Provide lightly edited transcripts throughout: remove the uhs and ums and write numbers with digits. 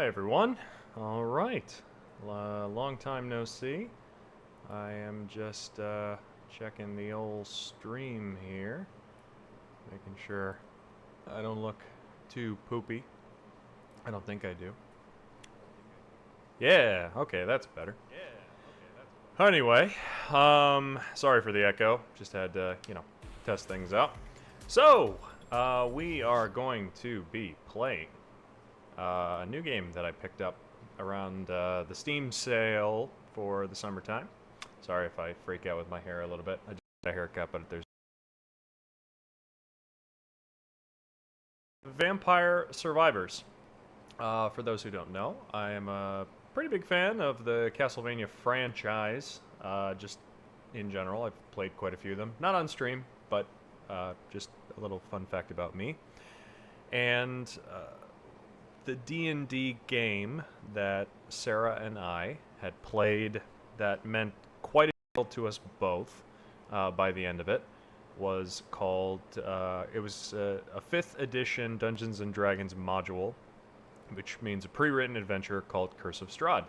Hi everyone. All right. Long time no see. I am just checking the old stream here, making sure I don't look too poopy. I don't think I do. Yeah, okay, that's better. Anyway, sorry for the echo. Just had to, test things out. So, we are going to be playing a new game that I picked up around the Steam sale for the summertime. Sorry if I freak out with my hair a little bit. I just got a haircut, but there's Vampire Survivors. For those who don't know, I am a pretty big fan of the Castlevania franchise. Just in general, I've played quite a few of them. Not on stream, but just a little fun fact about me. And the D&D game that Sarah and I had played that meant quite a deal to us both by the end of it was called, it was a 5th edition Dungeons & Dragons module, which means a pre-written adventure called Curse of Strahd,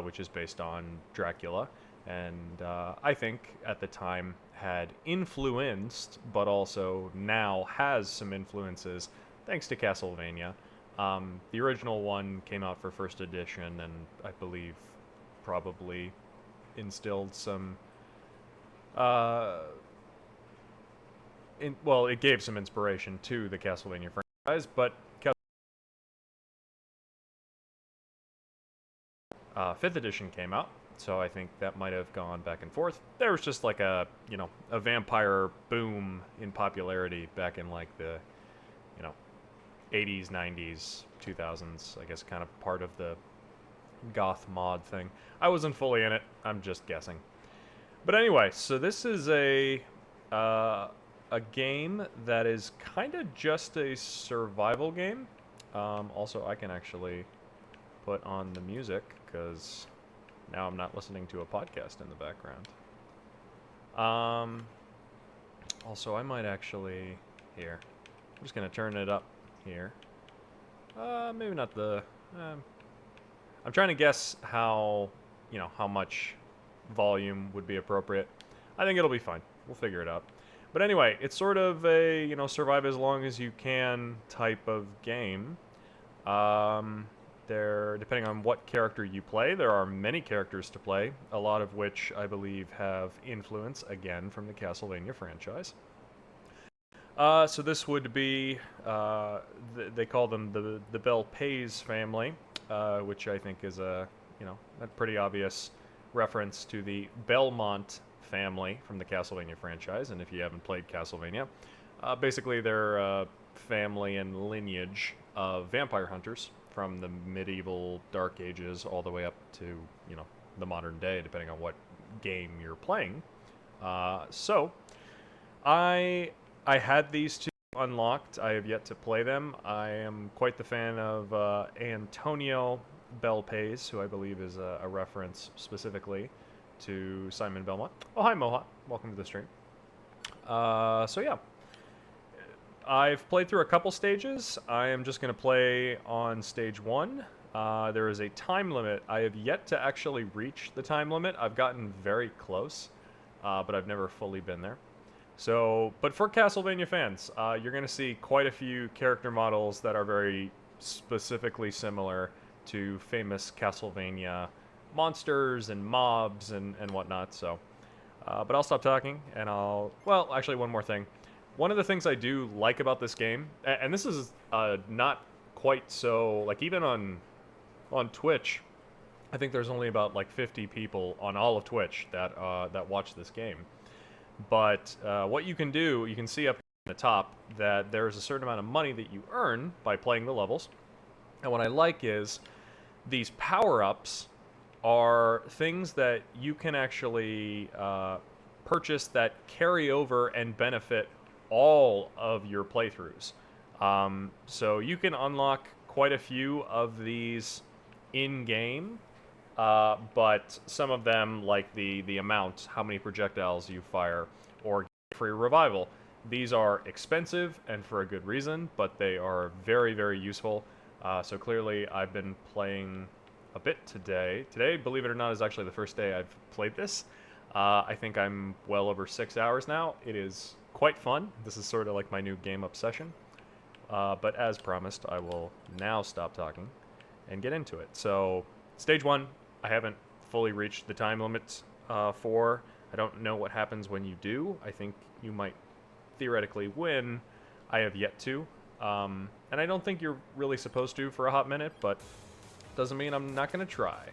which is based on Dracula, and I think at the time had influenced, but also now has some influences thanks to Castlevania. The original one came out for first edition, and I believe probably instilled some. Well, it gave some inspiration to the Castlevania franchise, but 5th edition came out, so I think that might have gone back and forth. There was just like a vampire boom in popularity back in like the, you know, 80s, 90s, 2000s, I guess kind of part of the goth mod thing. I wasn't fully in it, I'm just guessing. But anyway, so this is a game that is kind of just a survival game. Also, I can actually put on the music because now I'm not listening to a podcast in the background. Also, I might actually here. I'm just gonna turn it up here. Maybe not the. I'm trying to guess how how much volume would be appropriate. I think it'll be fine. We'll figure it out. But anyway, it's sort of a survive as long as you can type of game. There, depending on what character you play, there are many characters to play, a lot of which I believe have influence, again, from the Castlevania franchise. So this would be, they call them the Bel Pays family, which I think is a pretty obvious reference to the Belmont family from the Castlevania franchise. And if you haven't played Castlevania, basically they're a family and lineage of vampire hunters from the medieval Dark Ages all the way up to the modern day, depending on what game you're playing. So I had these two unlocked. I have yet to play them. I am quite the fan of Antonio Belpays, who I believe is a reference specifically to Simon Belmont. Oh, hi, Moha. Welcome to the stream. So yeah, I've played through a couple stages. I am just going to play on stage 1. There is a time limit. I have yet to actually reach the time limit. I've gotten very close, but I've never fully been there. So, but for Castlevania fans, you're going to see quite a few character models that are very specifically similar to famous Castlevania monsters and mobs and whatnot. So, but I'll stop talking and well, actually, one more thing. One of the things I do like about this game, and this is not quite so, like even on Twitch, I think there's only about like 50 people on all of Twitch that watch this game. But what you can do, you can see up in the top that there's a certain amount of money that you earn by playing the levels. And what I like is these power-ups are things that you can actually purchase that carry over and benefit all of your playthroughs. So you can unlock quite a few of these in-game, but some of them, like the amount, how many projectiles you fire, or free revival, these are expensive and for a good reason, but they are very, very useful. So clearly I've been playing a bit today. Today, believe it or not, is actually the first day I've played this. I think I'm well over 6 hours now. It is quite fun. This is sort of like my new game obsession. But as promised, I will now stop talking and get into it. So, stage 1, I haven't fully reached the time limit for. I don't know what happens when you do. I think you might theoretically win. I have yet to. And I don't think you're really supposed to for a hot minute, but doesn't mean I'm not going to try.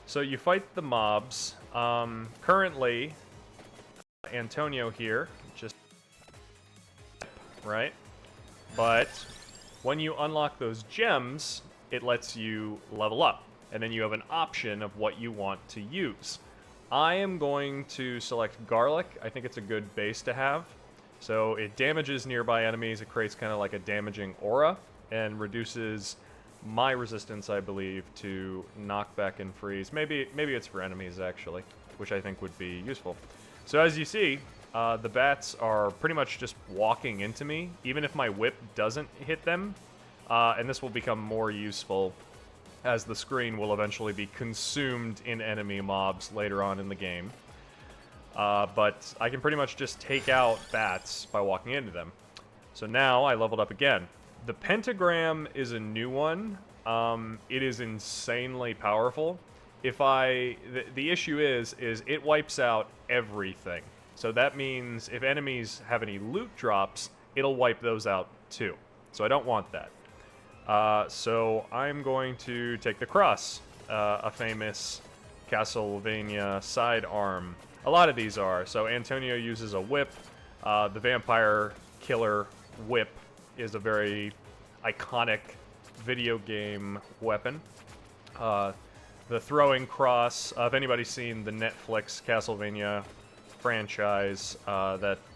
So you fight the mobs. Currently, Antonio here, just right? But when you unlock those gems, it lets you level up. And then you have an option of what you want to use. I am going to select Garlic. I think it's a good base to have. So it damages nearby enemies. It creates kind of like a damaging aura and reduces my resistance, I believe, to knockback and freeze. Maybe it's for enemies, actually, which I think would be useful. So as you see, the bats are pretty much just walking into me, even if my whip doesn't hit them. And this will become more useful as the screen will eventually be consumed in enemy mobs later on in the game. But I can pretty much just take out bats by walking into them. So now I leveled up again. The pentagram is a new one. It is insanely powerful. The issue is it wipes out everything. So that means if enemies have any loot drops, it'll wipe those out too. So I don't want that. So I'm going to take the cross, a famous Castlevania sidearm. A lot of these are. So Antonio uses a whip. The vampire killer whip is a very iconic video game weapon. The throwing cross, if anybody's seen the Netflix Castlevania franchise,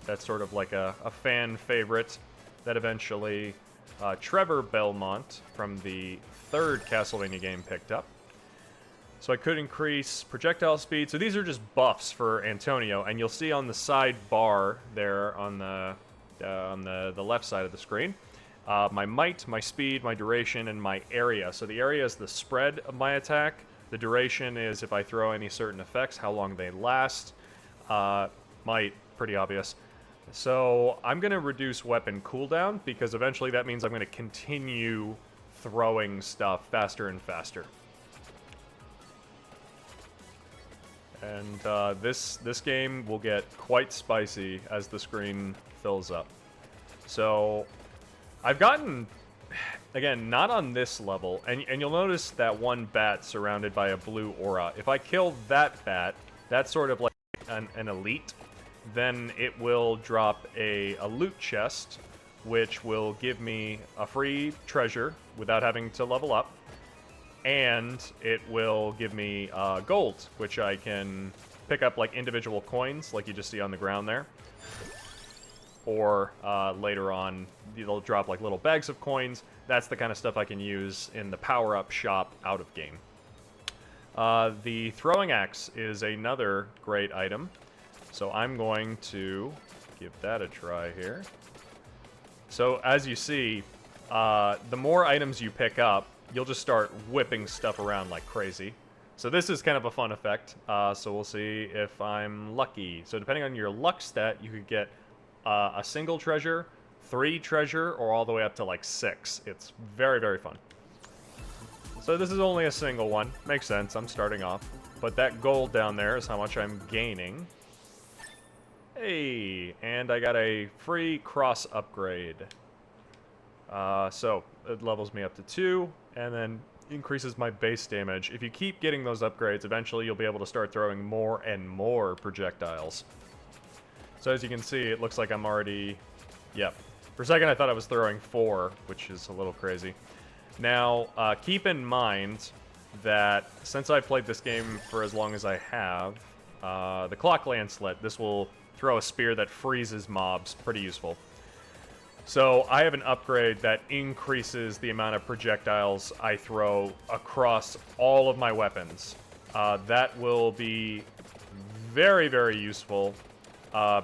that's sort of like a fan favorite that eventually Trevor Belmont from the third Castlevania game picked up. So I could increase projectile speed. So these are just buffs for Antonio, and you'll see on the side bar there on the left side of the screen, my might, my speed, my duration, and my area. So the area is the spread of my attack. The duration is if I throw any certain effects, how long they last. Might, pretty obvious. So I'm going to reduce weapon cooldown because eventually that means I'm going to continue throwing stuff faster and faster. And this game will get quite spicy as the screen fills up. So I've gotten, again, not on this level, and you'll notice that one bat surrounded by a blue aura. If I kill that bat, that's sort of like an elite, then it will drop a loot chest, which will give me a free treasure without having to level up. And it will give me gold, which I can pick up like individual coins, like you just see on the ground there. Or later on, it'll drop like little bags of coins. That's the kind of stuff I can use in the power-up shop out of game. The throwing axe is another great item. So I'm going to give that a try here. So as you see, the more items you pick up, you'll just start whipping stuff around like crazy. So this is kind of a fun effect. So we'll see if I'm lucky. So depending on your luck stat, you could get a single treasure, 3 treasure, or all the way up to like 6. It's very, very fun. So this is only a single one. Makes sense, I'm starting off. But that gold down there is how much I'm gaining. Hey, and I got a free cross upgrade. So it levels me up to 2, and then increases my base damage. If you keep getting those upgrades, eventually you'll be able to start throwing more and more projectiles. So as you can see, it looks like I'm already... Yep. For a second I thought I was throwing 4, which is a little crazy. Now, keep in mind that since I've played this game for as long as I have, the Clock Lancelet, this will throw a spear that freezes mobs. Pretty useful. So I have an upgrade that increases the amount of projectiles I throw across all of my weapons. That will be very, very useful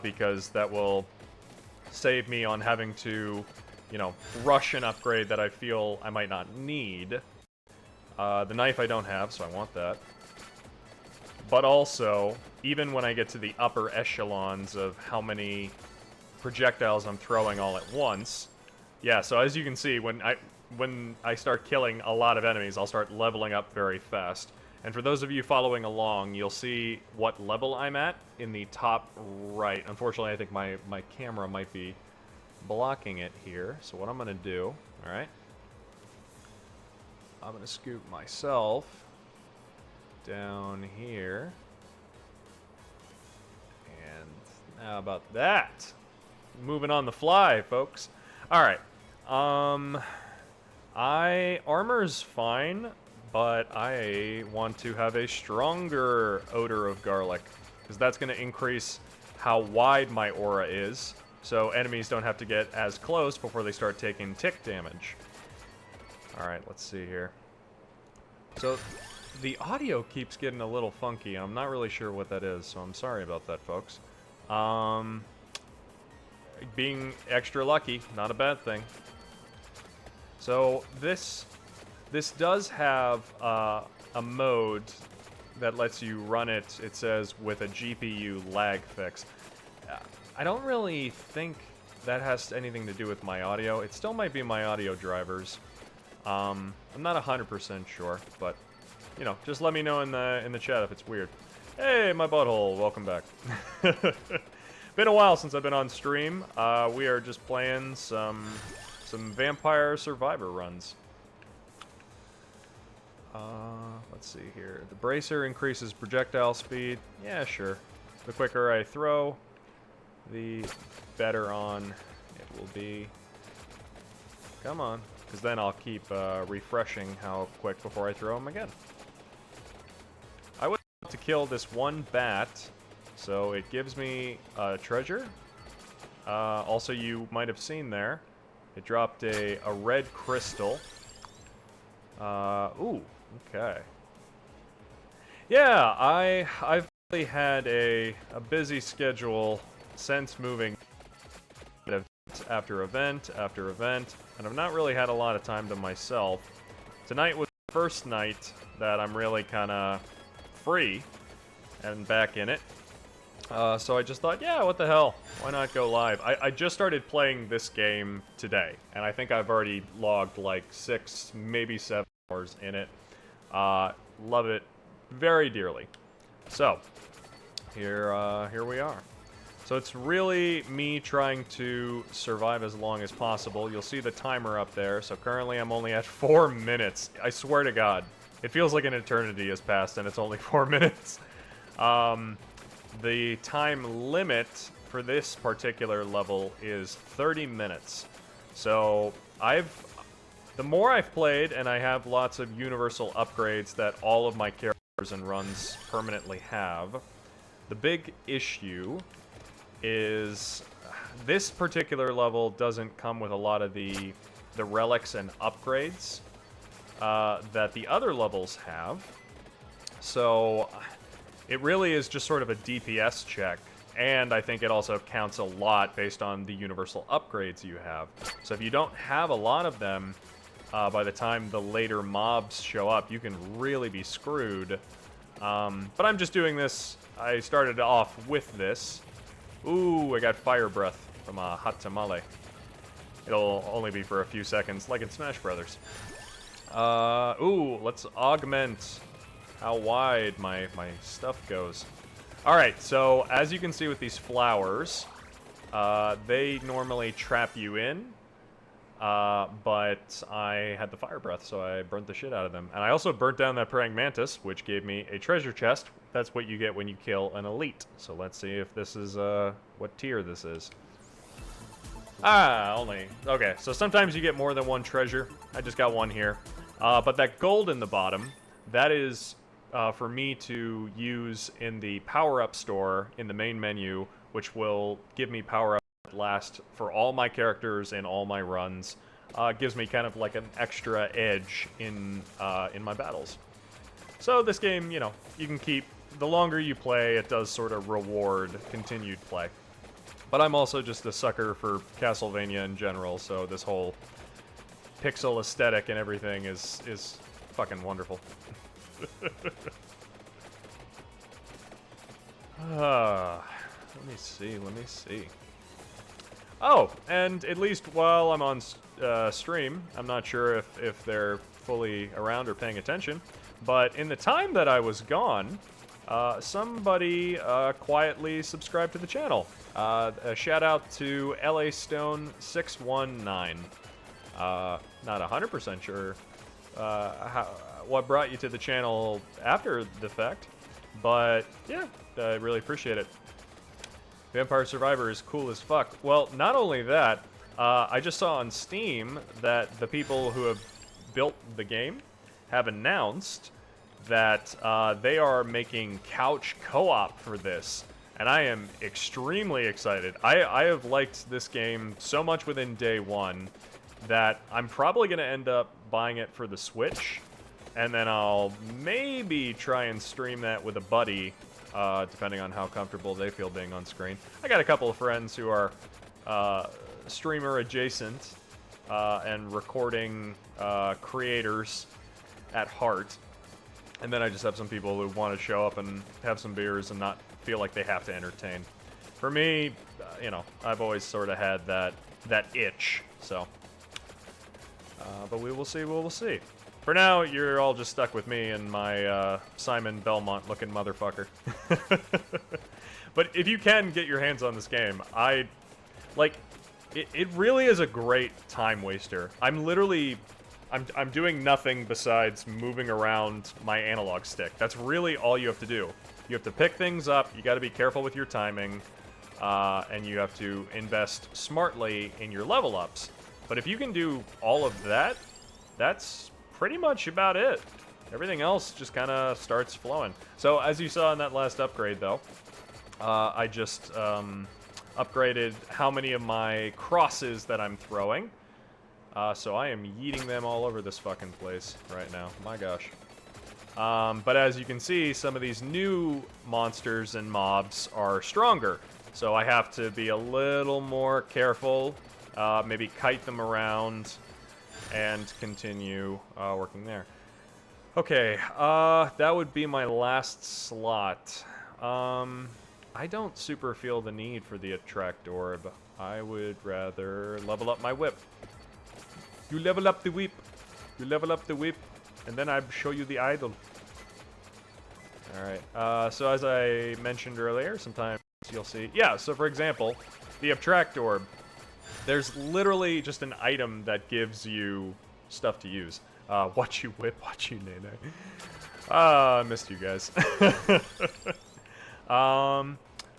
because that will save me on having to you know, rush an upgrade that I feel I might not need. The knife I don't have, so I want that. But also, even when I get to the upper echelons of how many projectiles I'm throwing all at once, yeah, so as you can see, when I start killing a lot of enemies, I'll start leveling up very fast. And for those of you following along, you'll see what level I'm at in the top right. Unfortunately, I think my camera might be blocking it here. So what I'm going to do, all right, I'm going to scoot myself down here. And how about that? Moving on the fly, folks. All right. Armor's fine, but I want to have a stronger odor of garlic, because that's going to increase how wide my aura is, so enemies don't have to get as close before they start taking tick damage. Alright, let's see here. So, the audio keeps getting a little funky, and I'm not really sure what that is, so I'm sorry about that, folks. Being extra lucky, not a bad thing. So, this does have a mode that lets you run it, it says, with a GPU lag fix. I don't really think that has anything to do with my audio. It still might be my audio drivers. I'm not 100% sure, but, you know, just let me know in the chat if it's weird. Hey, my butthole, welcome back. Been a while since I've been on stream. We are just playing some Vampire Survivor runs. Let's see here. The bracer increases projectile speed. Yeah, sure. The quicker I throw, the better on it will be. Come on, because then I'll keep refreshing how quick before I throw them again. I would like to kill this one bat, so it gives me a treasure. Also, you might have seen there, it dropped a red crystal. Ooh, okay. Yeah, I've really had a busy schedule since moving event after event after event, and I've not really had a lot of time to myself. Tonight was the first night that I'm really kind of free and back in it. So I just thought, yeah, what the hell? Why not go live? I just started playing this game today, and I think I've already logged like 6, maybe 7 hours in it. Love it very dearly. So, here we are. So it's really me trying to survive as long as possible. You'll see the timer up there. So currently I'm only at 4 minutes. I swear to God. It feels like an eternity has passed and it's only 4 minutes. The time limit for this particular level is 30 minutes. So the more I've played, and I have lots of universal upgrades that all of my characters and runs permanently have, the big issue is this particular level doesn't come with a lot of the relics and upgrades that the other levels have. So it really is just sort of a DPS check, and I think it also counts a lot based on the universal upgrades you have. So if you don't have a lot of them, by the time the later mobs show up, you can really be screwed. But I'm just doing this. I started off with this. Ooh, I got fire breath from a hot tamale. It'll only be for a few seconds, like in Smash Brothers. Ooh, let's augment how wide my stuff goes. Alright, so as you can see with these flowers, they normally trap you in, but I had the fire breath, so I burnt the shit out of them. And I also burnt down that praying mantis, which gave me a treasure chest. That's what you get when you kill an elite. So let's see if this is, what tier this is. Only. Okay, so sometimes you get more than one treasure. I just got one here. But that gold in the bottom, that is for me to use in the power-up store in the main menu, which will give me power-up that last for all my characters in all my runs. Gives me kind of like an extra edge in my battles. So this game, you know, you can keep... The longer you play, it does sort of reward continued play. But I'm also just a sucker for Castlevania in general, so this whole pixel aesthetic and everything is fucking wonderful. Let me see. Oh, and at least while I'm on stream, I'm not sure if they're fully around or paying attention, but in the time that I was gone, somebody quietly subscribed to the channel. A shout out to LA Stone 619. Not 100% sure what brought you to the channel after the fact, but yeah, I really appreciate it. Vampire Survivor is cool as fuck. Well, not only that, I just saw on Steam that the people who have built the game have announced that they are making couch co-op for this, and I am extremely excited. I have liked this game so much within day one that I'm probably going to end up buying it for the Switch, and then I'll maybe try and stream that with a buddy, depending on how comfortable they feel being on screen. I got a couple of friends who are streamer adjacent and recording creators at heart, and then I just have some people who want to show up and have some beers and not feel like they have to entertain. For me, you know, I've always sort of had that itch, so. But we will see. For now, you're all just stuck with me and my Simon Belmont-looking motherfucker. But if you can get your hands on this game, it really is a great time waster. I'm doing nothing besides moving around my analog stick. That's really all you have to do. You have to pick things up, you gotta be careful with your timing, and you have to invest smartly in your level ups. But if you can do all of that, that's pretty much about it. Everything else just kind of starts flowing. So as you saw in that last upgrade, though, I just upgraded how many of my crosses that I'm throwing. So I am yeeting them all over this fucking place right now. My gosh. But as you can see, some of these new monsters and mobs are stronger. So I have to be a little more careful. Maybe kite them around and continue working there. Okay, that would be my last slot. I don't super feel the need for the attract orb. I would rather level up my whip. You level up the whip. You level up the whip, and then I show you the idol. Alright, so as I mentioned earlier, sometimes you'll see... Yeah, so for example, the attract orb. There's literally just an item that gives you stuff to use. Watch you whip, watch you nay-nay. I missed you guys.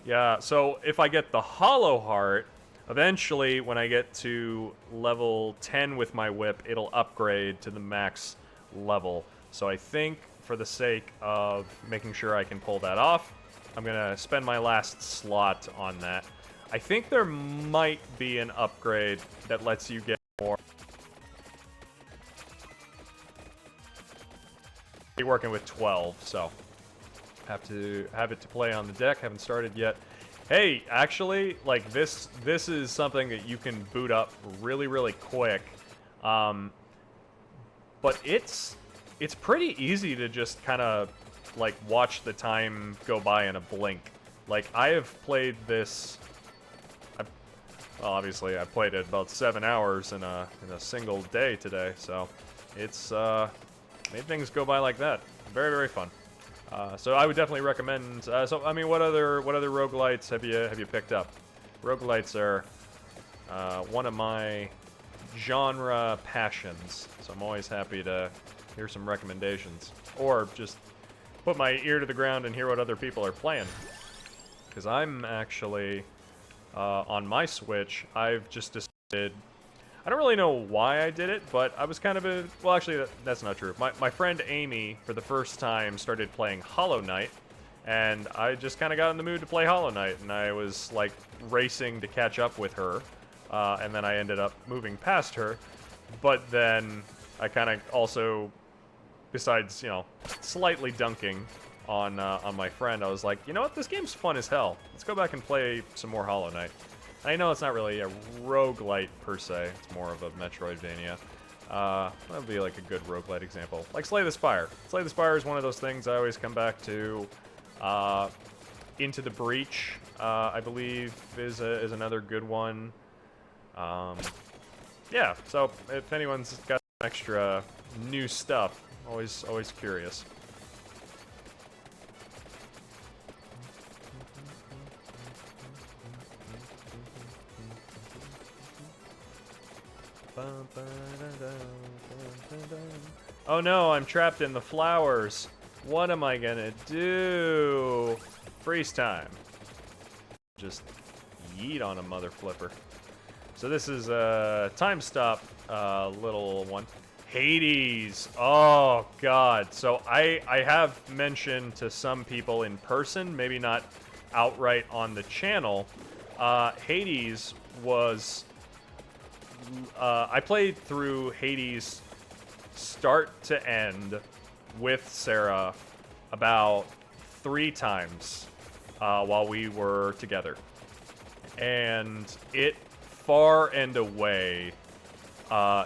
Yeah, so if I get the Hollow Heart, eventually when I get to level 10 with my whip, it'll upgrade to the max level. So I think for the sake of making sure I can pull that off, I'm gonna spend my last slot on that. I think there might be an upgrade that lets you get more. Be working with 12, so have to have it to play on the deck. Haven't started yet. Hey, actually, like this is something that you can boot up really quick. But it's pretty easy to just kind of like watch the time go by in a blink. Like I have played this. Well, obviously, I played it about 7 hours in a single day today, so it's made things go by like that. Very fun. So I would definitely recommend. So I mean, what other roguelites have you picked up? Roguelites are one of my genre passions, so I'm always happy to hear some recommendations or just put my ear to the ground and hear what other people are playing. Because I'm actually. On my Switch, I've just decided... I don't really know why I did it, but I was kind of a... Well, actually, that's not true. My friend Amy, for the first time, started playing Hollow Knight, and I just kind of got in the mood to play Hollow Knight, and I was, like, racing to catch up with her, and then I ended up moving past her, but then I kind of also, besides, you know, slightly dunking, on my friend. I was like, you know what, this game's fun as hell. Let's go back and play some more Hollow Knight. I know it's not really a roguelite per se. It's more of a Metroidvania. That would be like a good roguelite example. Like Slay the Spire. Slay the Spire is one of those things I always come back to. Into the Breach, I believe, is another good one. Yeah, so if anyone's got extra new stuff, always curious. Oh no, I'm trapped in the flowers. What am I gonna do? Freeze time. Just yeet on a mother flipper. So this is a time stop little one. Hades. Oh god. So I have mentioned to some people in person, maybe not outright on the channel. Hades was I played through Hades start to end with Sarah about 3 times while we were together. And it far and away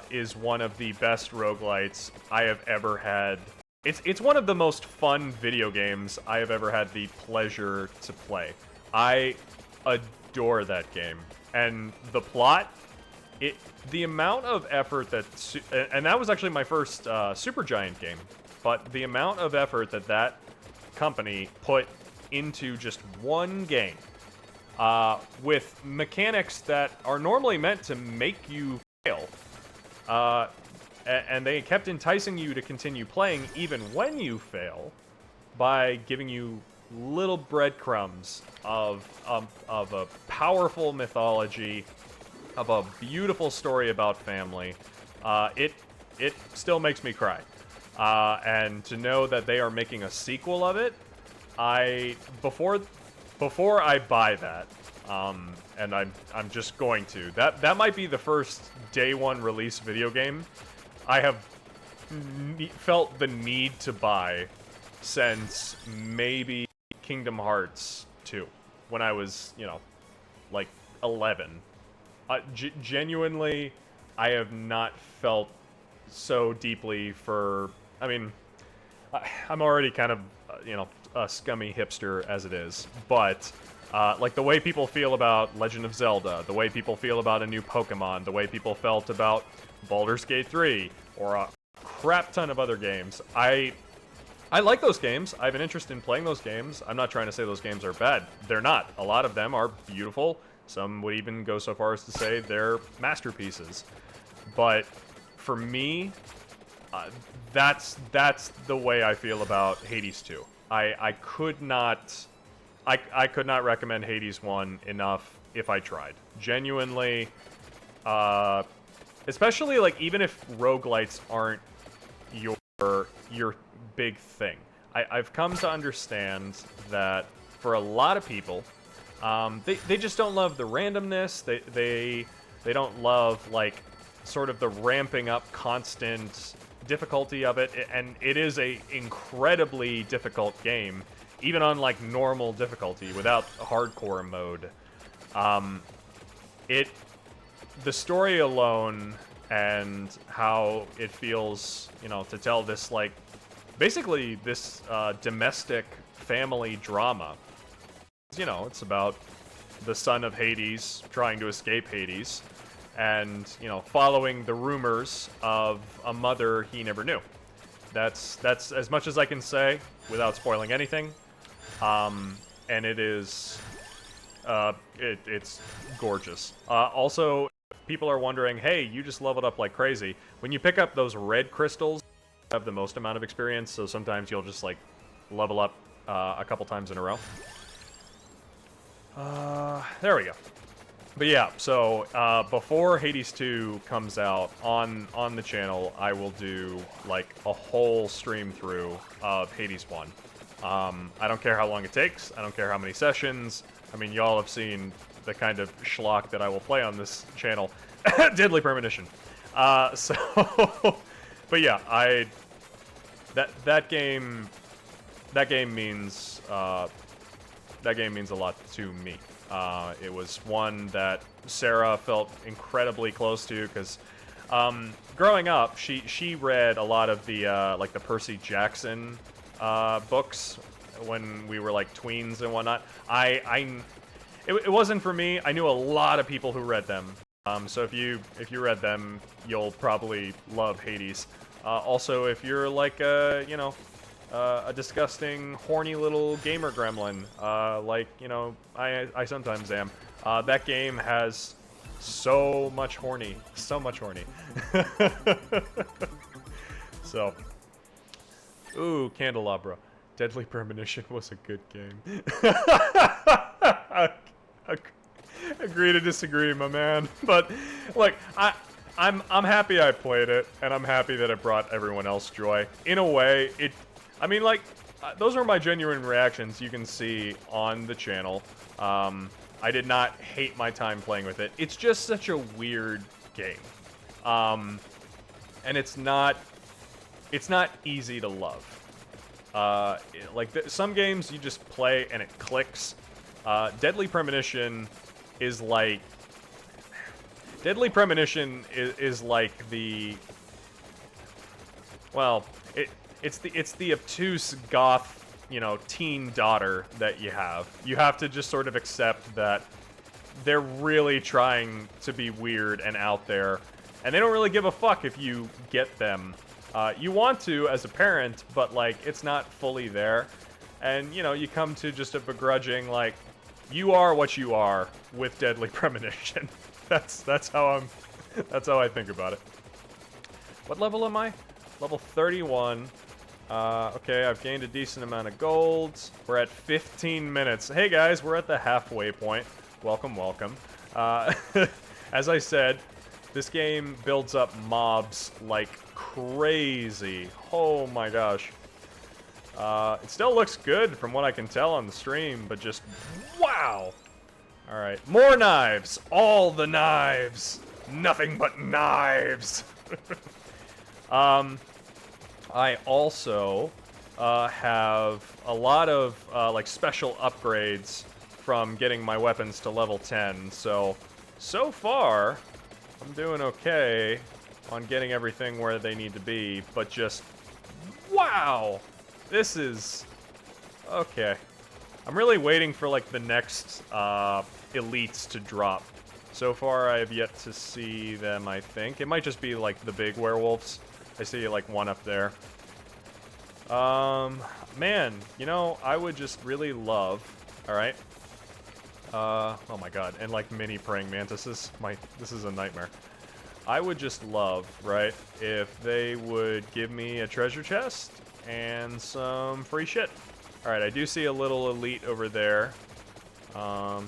is one of the best roguelites I have ever had. It's one of the most fun video games I have ever had the pleasure to play. I adore that game. And the plot, the amount of effort that, and that was actually my first Supergiant game, but the amount of effort that company put into just one game, with mechanics that are normally meant to make you fail, and they kept enticing you to continue playing even when you fail, by giving you little breadcrumbs of a powerful mythology, of a beautiful story about family. It still makes me cry. And to know that they are making a sequel of it, before I buy that, and I'm just going to, that might be the first day one release video game I have felt the need to buy since maybe Kingdom Hearts 2, when I was, like 11. Genuinely, I have not felt so deeply for, I mean, I'm already kind of, a scummy hipster as it is, but, like the way people feel about Legend of Zelda, the way people feel about a new Pokemon, the way people felt about Baldur's Gate 3, or a crap ton of other games, I like those games. I have an interest in playing those games. I'm not trying to say those games are bad. They're not. A lot of them are beautiful. Some would even go so far as to say they're masterpieces. But for me, that's the way I feel about Hades 2. I could not recommend Hades 1 enough if I tried. Genuinely, especially like even if roguelites aren't your big thing. I've come to understand that for a lot of people, they just don't love the randomness. They don't love like sort of the ramping up constant difficulty of it, and it is a incredibly difficult game, even on like normal difficulty without hardcore mode. The story alone and how it feels, to tell this like basically this domestic family drama. It's about the son of Hades trying to escape Hades and, following the rumors of a mother he never knew. That's as much as I can say without spoiling anything. And it is, it's gorgeous. Also, people are wondering, hey, you just leveled up like crazy. When you pick up those red crystals, you have the most amount of experience, so sometimes you'll just, like, level up a couple times in a row. There we go. But yeah, so before Hades 2 comes out on the channel, I will do like a whole stream through of Hades 1. I don't care how long it takes. I don't care how many sessions. I mean, y'all have seen the kind of schlock that I will play on this channel. Deadly Premonition. But yeah, that game that game means a lot to me. It was one that Sarah felt incredibly close to because growing up, she read a lot of the like the Percy Jackson books when we were like tweens and whatnot. It wasn't for me. I knew a lot of people who read them. So if you read them, you'll probably love Hades. Also, if you're like a disgusting, horny little gamer gremlin, like I sometimes am, that game has so much horny. So, ooh, Candelabra. Deadly Premonition was a good game. Agree to disagree, my man. But look, I'm happy I played it, and I'm happy that it brought everyone else joy. In a way, those are my genuine reactions you can see on the channel. I did not hate my time playing with it. It's just such a weird game. And it's not easy to love. Some games you just play and it clicks. Deadly Premonition is like... Deadly Premonition is like the... Well, it's the obtuse goth, teen daughter that you have. You have to just sort of accept that they're really trying to be weird and out there, and they don't really give a fuck if you get them. You want to as a parent, but like it's not fully there, and you come to just a begrudging like, you are what you are with Deadly Premonition. that's how I think about it. What level am I? Level 31. Okay, I've gained a decent amount of gold. We're at 15 minutes. Hey guys, we're at the halfway point. Welcome, welcome. As I said, this game builds up mobs like crazy. Oh my gosh. It still looks good from what I can tell on the stream, but just wow. Alright, more knives. All the knives. Nothing but knives. I also have a lot of like special upgrades from getting my weapons to level 10. So far, I'm doing okay on getting everything where they need to be. But just, wow! This is... okay. I'm really waiting for like the next elites to drop. So far, I have yet to see them, I think. It might just be like the big werewolves. I see like one up there. Man, I would just really love... Alright. Oh my god, and like mini praying mantises. This is a nightmare. I would just love, right, if they would give me a treasure chest and some free shit. Alright, I do see a little elite over there.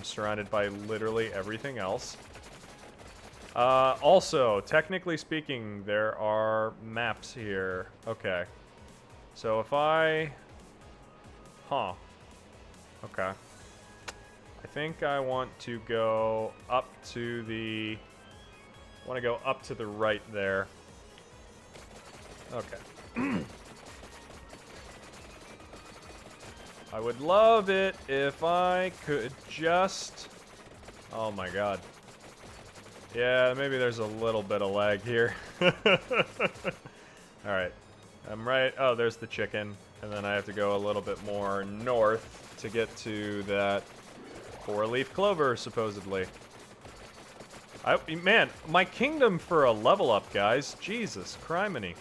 Surrounded by literally everything else. Also, technically speaking, there are maps here. Okay. So if I... Huh. Okay. I think I want to go up to the... I want to go up to the right there. Okay. I would love it if I could just... Oh my god. Yeah, maybe there's a little bit of lag here. Alright. I'm right... Oh, there's the chicken. And then I have to go a little bit more north to get to that 4-leaf clover, supposedly. Man, my kingdom for a level up, guys. Jesus, criminy.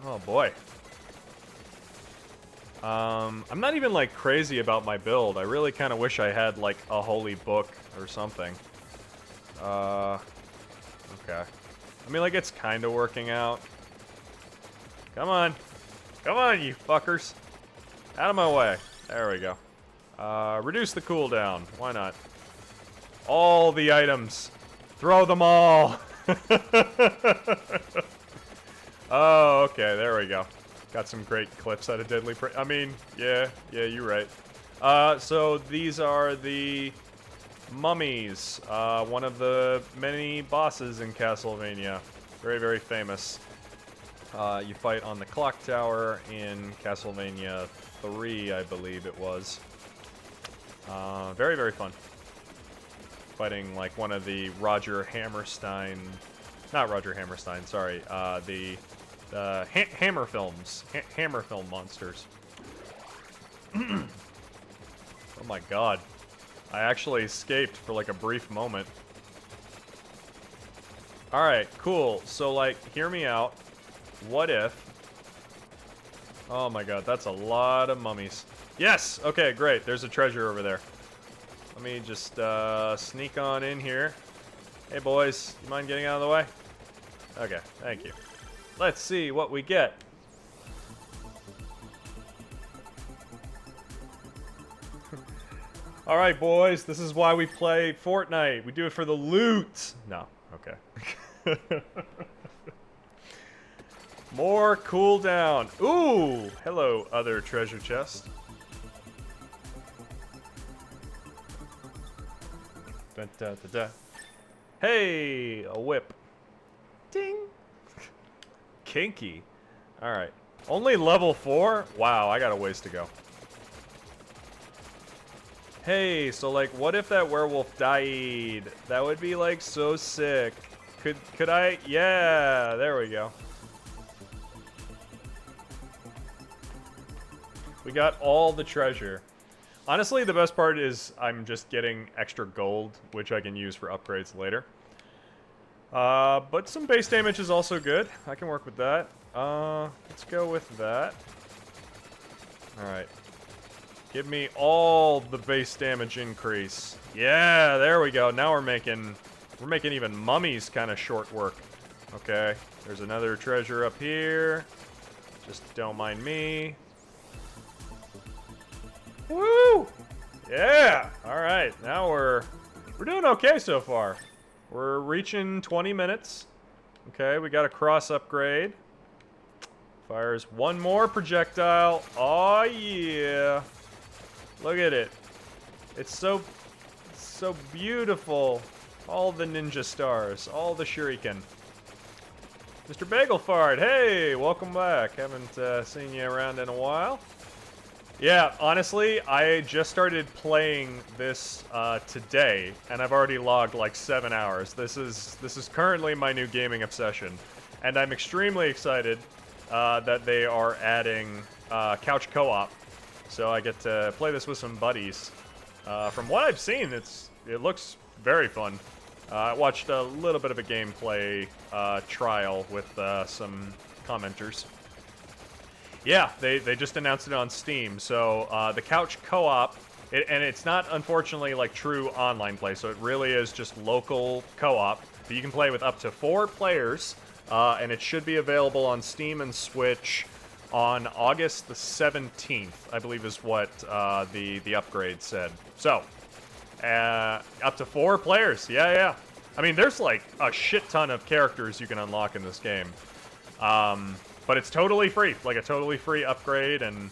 Oh, boy. I'm not even, like, crazy about my build. I really kind of wish I had, like, a holy book or something. Okay. I mean, like, it's kind of working out. Come on. Come on, you fuckers. Out of my way. There we go. Reduce the cooldown. Why not? All the items. Throw them all. Oh, okay. There we go. Got some great clips out of Deadly I mean, yeah, you're right. So these are the mummies. One of the many bosses in Castlevania. Very, very famous. You fight on the clock tower in Castlevania 3, I believe it was. Very, very fun. Fighting like one of the Roger Hammerstein, not Roger Hammerstein, sorry, the Hammer Films, Hammer Film monsters. Oh my god. I actually escaped for like a brief moment. Alright, cool. So like, hear me out. What if... Oh my god, that's a lot of mummies. Yes! Okay, great. There's a treasure over there. Let me just sneak on in here. Hey boys, you mind getting out of the way? Okay, thank you. Let's see what we get. Alright boys, this is why we play Fortnite. We do it for the loot. No, okay. More cooldown. Ooh, hello, other treasure chest. Da, da, da, da. Hey, a whip. Ding. Kinky. Alright. Only level 4? Wow, I got a ways to go. Hey, so like, what if that werewolf died? That would be like so sick. Could I? Yeah, there we go. We got all the treasure. Honestly, the best part is I'm just getting extra gold, which I can use for upgrades later. But some base damage is also good. I can work with that. Let's go with that. Alright. Give me all the base damage increase. Yeah, there we go. Now we're making even mummies kind of short work. Okay, there's another treasure up here. Just don't mind me. Woo! Yeah! Alright, now we're doing okay so far. We're reaching 20 minutes. Okay, we got a cross upgrade. Fires one more projectile. Oh yeah! Look at it. It's so beautiful. All the ninja stars, all the shuriken. Mr. Bagelfard, hey, welcome back. Haven't seen you around in a while. Yeah, honestly, I just started playing this today, and I've already logged like 7 hours. This is currently my new gaming obsession, and I'm extremely excited that they are adding couch co-op, so I get to play this with some buddies. From what I've seen, it looks very fun. I watched a little bit of a gameplay trial with some commenters. Yeah, they just announced it on Steam. So the couch co-op, and it's not unfortunately like true online play. So it really is just local co-op that you can play with up to 4 players, and it should be available on Steam and Switch on August the 17th, I believe is what the upgrade said. So up to 4 players, yeah. I mean, there's like a shit ton of characters you can unlock in this game. But it's totally free, like a totally free upgrade, and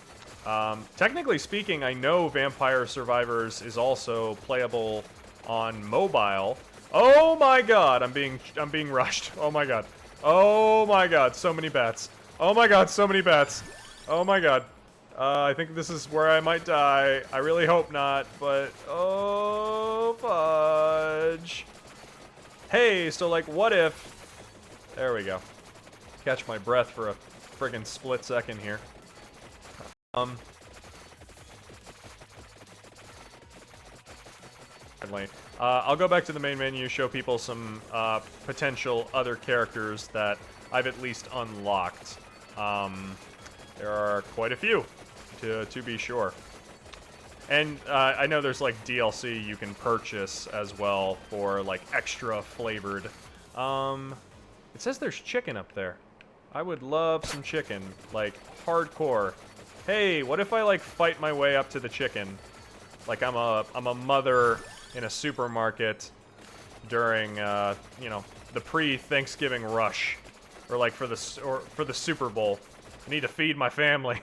technically speaking, I know Vampire Survivors is also playable on mobile. Oh my god, I'm being rushed. Oh my god. Oh my god, so many bats. Oh my god, so many bats. Oh my god. I think this is where I might die. I really hope not, but oh fudge. Hey, so like what if... There we go. Catch my breath for a friggin' split second here. I'll go back to the main menu, show people some potential other characters that I've at least unlocked. There are quite a few, to be sure. And I know there's like DLC you can purchase as well for like extra flavored. It says there's chicken up there. I would love some chicken, like hardcore. Hey, what if I like fight my way up to the chicken? Like I'm a mother in a supermarket during you know, the pre-Thanksgiving rush, or like for the Super Bowl. I need to feed my family.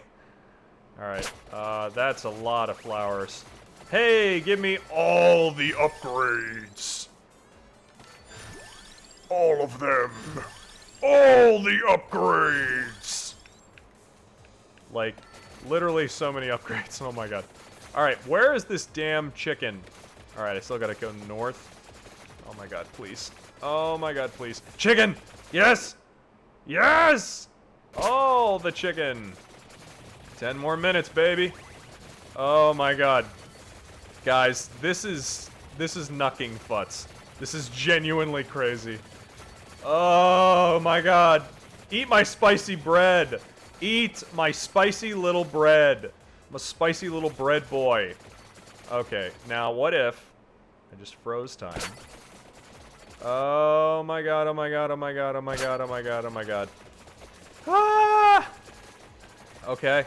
All right, that's a lot of flowers. Hey, give me all the upgrades. All of them. All the upgrades! Like, literally so many upgrades. Oh my god. Alright, where is this damn chicken? Alright, I still gotta go north. Oh my god, please. Oh my god, please. Chicken! Yes! Yes! Oh, the chicken. 10 more minutes, baby. Oh my god. Guys, this is knucking futz. This is genuinely crazy. Oh my god. Eat my spicy bread. Eat my spicy little bread. I'm a spicy little bread boy. Okay, now what if I just froze time? Oh my god, oh my god, oh my god, oh my god, oh my god, oh my god. Ah! Okay.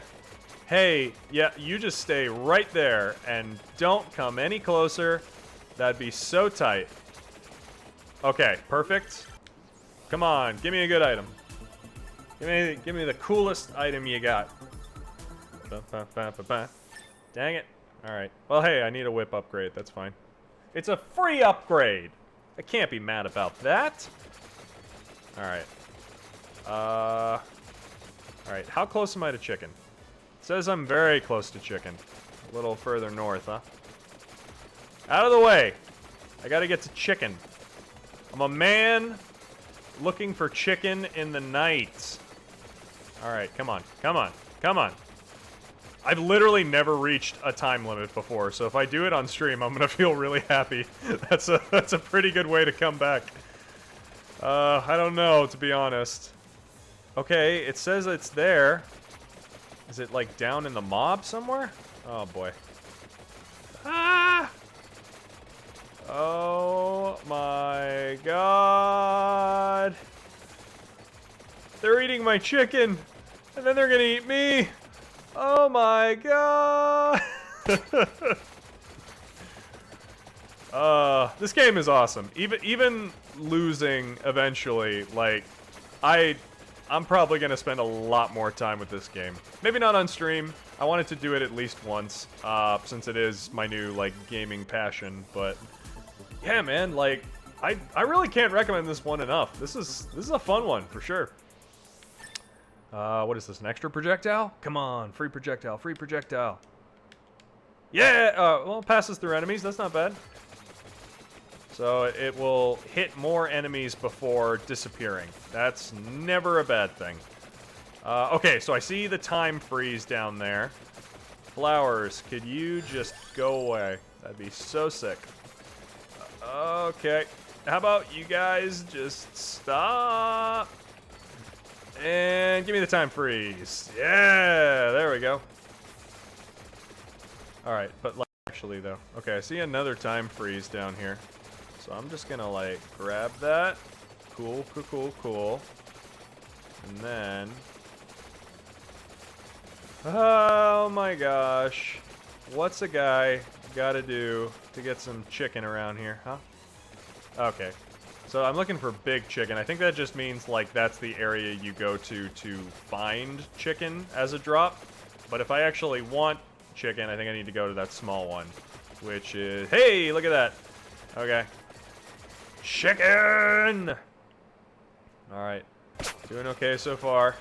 Hey, yeah, you just stay right there and don't come any closer. That'd be so tight. Okay, perfect. Come on, give me a good item. Give me the coolest item you got. Dang it. Alright. Well, hey, I need a whip upgrade. That's fine. It's a free upgrade. I can't be mad about that. Alright. Alright, how close am I to chicken? It says I'm very close to chicken. A little further north, huh? Out of the way! I gotta get to chicken. I'm a man looking for chicken in the night. Alright, come on, come on, come on. I've literally never reached a time limit before, so if I do it on stream, I'm gonna feel really happy. That's a pretty good way to come back. I don't know, to be honest. Okay, it says it's there. Is it, like, down in the mob somewhere? Oh, boy. Ah! Oh, my God. They're eating my chicken, and then they're gonna eat me. Oh, my God. This game is awesome. Even losing eventually, like, I'm probably gonna spend a lot more time with this game. Maybe not on stream. I wanted to do it at least once, since it is my new, like, gaming passion, but yeah, man, like, I really can't recommend this one enough. This is a fun one, for sure. What is this, an extra projectile? Come on, free projectile, free projectile. Yeah, well, it passes through enemies, that's not bad. So it will hit more enemies before disappearing. That's never a bad thing. Okay, so I see the time freeze down there. Flowers, could you just go away? That'd be so sick. Okay, how about you guys just stop? And give me the time freeze. Yeah, there we go. Alright, but like, actually though. Okay, I see another time freeze down here. So I'm just gonna, like, grab that. Cool, cool, cool, cool. And then... oh my gosh. What's a guy gotta do to get some chicken around here, huh? Okay. So I'm looking for big chicken. I think that just means, like, that's the area you go to find chicken as a drop. But if I actually want chicken, I think I need to go to that small one. Which is... hey, look at that. Okay. Chicken! Alright. Doing okay so far.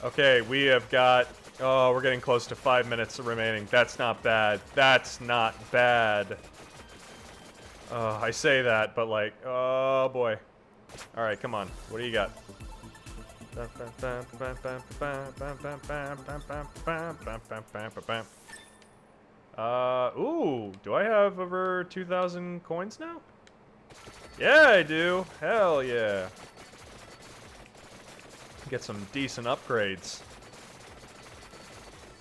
Okay, we have got... oh, we're getting close to 5 minutes remaining. That's not bad. That's not bad. I say that, but like... oh, boy. Alright, come on. What do you got? Ooh, do I have over 2,000 coins now? Yeah, I do. Hell yeah. Get some decent upgrades.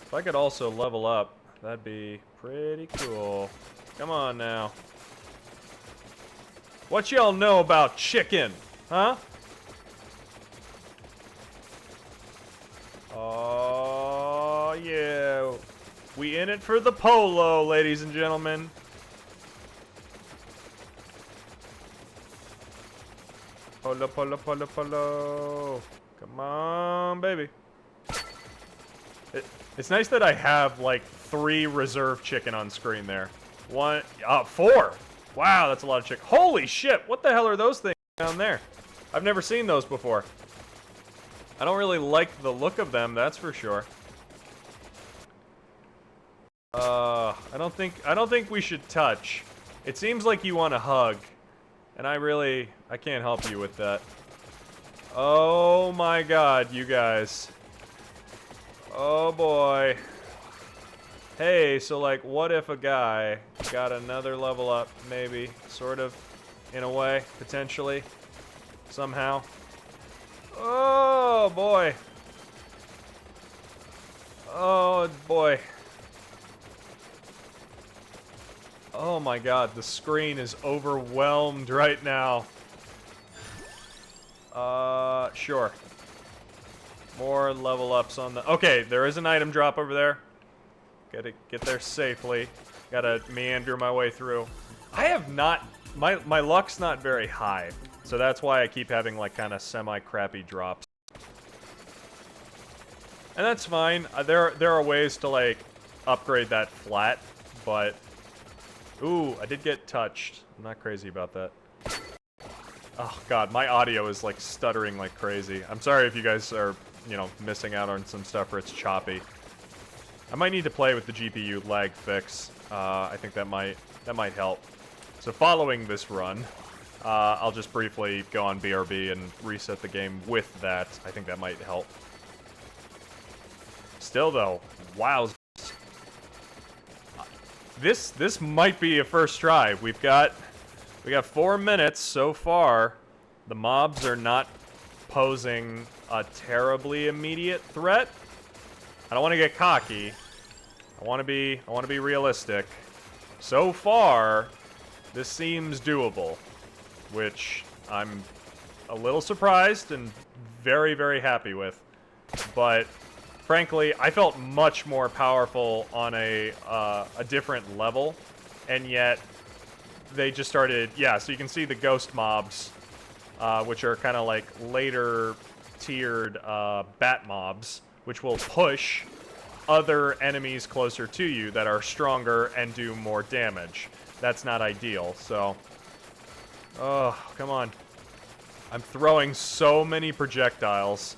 If I could also level up, that'd be pretty cool. Come on now. What y'all know about chicken, huh? Oh, yeah. We in it for the polo, ladies and gentlemen. Polo, polo, polo, polo. Come on, baby. It's nice that I have, like, 3 reserve chicken on screen there. 4. Wow, that's a lot of chicken. Holy shit, what the hell are those things down there? I've never seen those before. I don't really like the look of them, that's for sure. I don't think we should touch. It seems like you want to hug. And I can't help you with that. Oh my god, you guys. Oh boy. Hey, so like, what if a guy got another level up, maybe, sort of, in a way, potentially, somehow? Oh boy. Oh boy. Oh my god, the screen is overwhelmed right now. Sure. More level ups on the... Okay, there is an item drop over there. Gotta get there safely. Gotta meander my way through. I have not... My luck's not very high. So that's why I keep having, like, kind of semi-crappy drops. And that's fine. There are ways to, like, upgrade that flat, but... Ooh, I did get touched. I'm not crazy about that. Oh, God, my audio is, like, stuttering like crazy. I'm sorry if you guys are, you know, missing out on some stuff where it's choppy. I might need to play with the GPU lag fix. I think that might help. So following this run, I'll just briefly go on BRB and reset the game with that. I think that might help. Still, though, wow. This might be a first try. We got 4 minutes so far. The mobs are not posing a terribly immediate threat. I don't want to get cocky. I want to be realistic. So far, this seems doable, which I'm a little surprised and very, very happy with. But frankly, I felt much more powerful on a different level, and yet they just started, yeah, so you can see the ghost mobs, which are kind of like later tiered bat mobs, which will push other enemies closer to you that are stronger and do more damage. That's not ideal, so... Oh, come on. I'm throwing so many projectiles.